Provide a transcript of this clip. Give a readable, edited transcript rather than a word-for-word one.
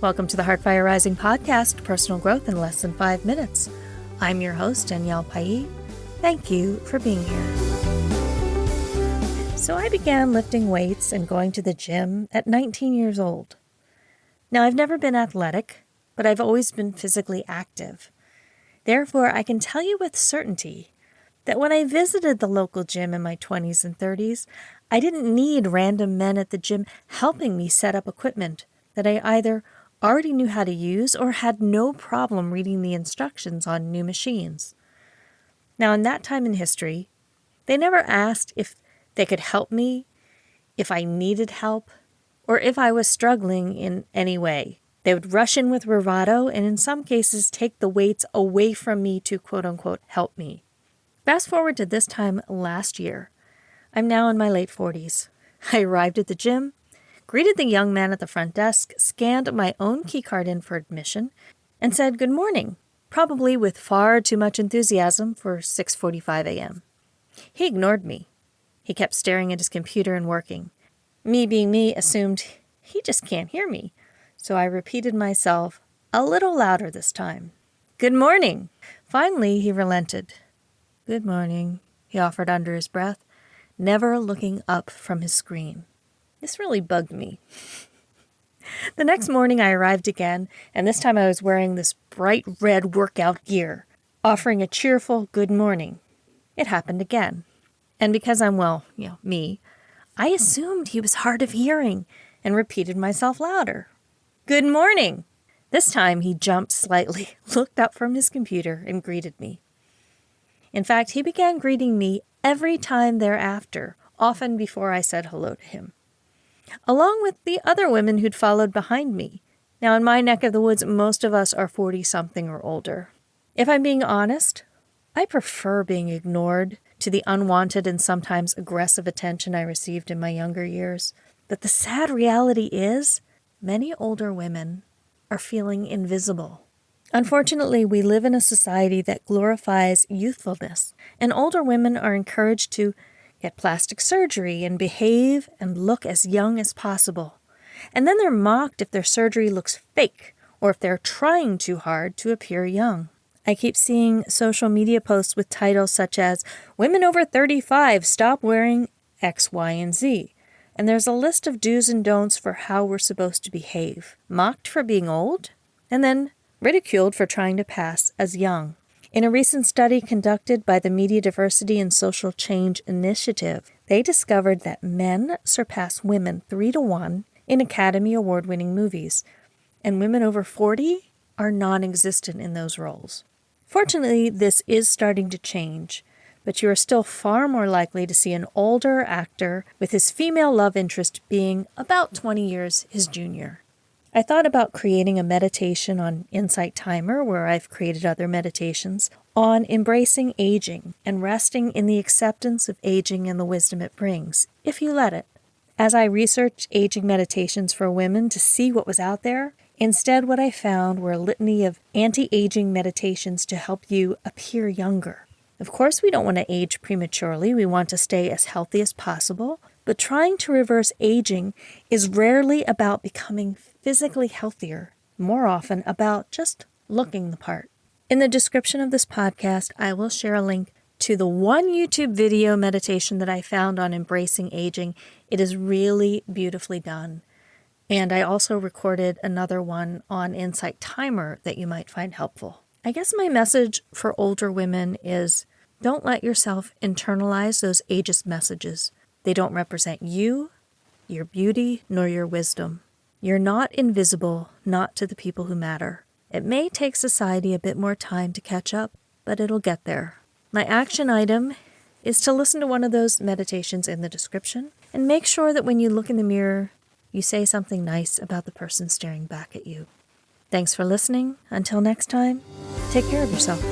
Welcome to the Heartfire Rising podcast, Personal Growth in Less Than 5 Minutes. I'm your host, Danielle Palli. Thank you for being here. So I began lifting weights and going to the gym at 19 years old. Now, I've never been athletic, but I've always been physically active. Therefore, I can tell you with certainty that when I visited the local gym in my 20s and 30s, I didn't need random men at the gym helping me set up equipment that I either already knew how to use or had no problem reading the instructions on new machines. Now, in that time in history, they never asked if they could help me, if I needed help, or if I was struggling in any way. They would rush in with bravado and in some cases take the weights away from me to quote-unquote help me. Fast forward to this time last year. I'm now in my late 40s. I arrived at the gym, greeted the young man at the front desk, scanned my own keycard in for admission, and said good morning, probably with far too much enthusiasm for 6:45 a.m. He ignored me. He kept staring at his computer and working. Me being me assumed he just can't hear me, so I repeated myself a little louder this time. Good morning. Finally, he relented. Good morning, he offered under his breath, never looking up from his screen. This really bugged me. The next morning I arrived again, and this time I was wearing this bright red workout gear, offering a cheerful good morning. It happened again. And because I'm, me, I assumed he was hard of hearing and repeated myself louder. Good morning. This time he jumped slightly, looked up from his computer, and greeted me. In fact, he began greeting me every time thereafter, often before I said hello to him, along with the other women who'd followed behind me. Now, in my neck of the woods, most of us are 40-something or older. If I'm being honest, I prefer being ignored to the unwanted and sometimes aggressive attention I received in my younger years. But the sad reality is, many older women are feeling invisible. Unfortunately, we live in a society that glorifies youthfulness, and older women are encouraged to get plastic surgery and behave and look as young as possible. And then they're mocked if their surgery looks fake or if they're trying too hard to appear young. I keep seeing social media posts with titles such as, Women over 35 stop wearing X, Y, and Z. And there's a list of do's and don'ts for how we're supposed to behave. Mocked for being old, and then ridiculed for trying to pass as young. In a recent study conducted by the Media Diversity and Social Change Initiative, they discovered that men surpass women 3-to-1 in Academy Award-winning movies, and women over 40 are non-existent in those roles. Fortunately, this is starting to change, but you are still far more likely to see an older actor with his female love interest being about 20 years his junior. I thought about creating a meditation on Insight Timer, where I've created other meditations, on embracing aging and resting in the acceptance of aging and the wisdom it brings, if you let it. As I researched aging meditations for women to see what was out there, instead what I found were a litany of anti-aging meditations to help you appear younger. Of course, we don't want to age prematurely. We want to stay as healthy as possible. But trying to reverse aging is rarely about becoming physically healthier, more often about just looking the part. In the description of this podcast, I will share a link to the one YouTube video meditation that I found on embracing aging. It is really beautifully done. And I also recorded another one on Insight Timer that you might find helpful. I guess my message for older women is don't let yourself internalize those ageist messages. They don't represent you, your beauty, nor your wisdom. You're not invisible, not to the people who matter. It may take society a bit more time to catch up, but it'll get there. My action item is to listen to one of those meditations in the description and make sure that when you look in the mirror, you say something nice about the person staring back at you. Thanks for listening. Until next time, take care of yourself.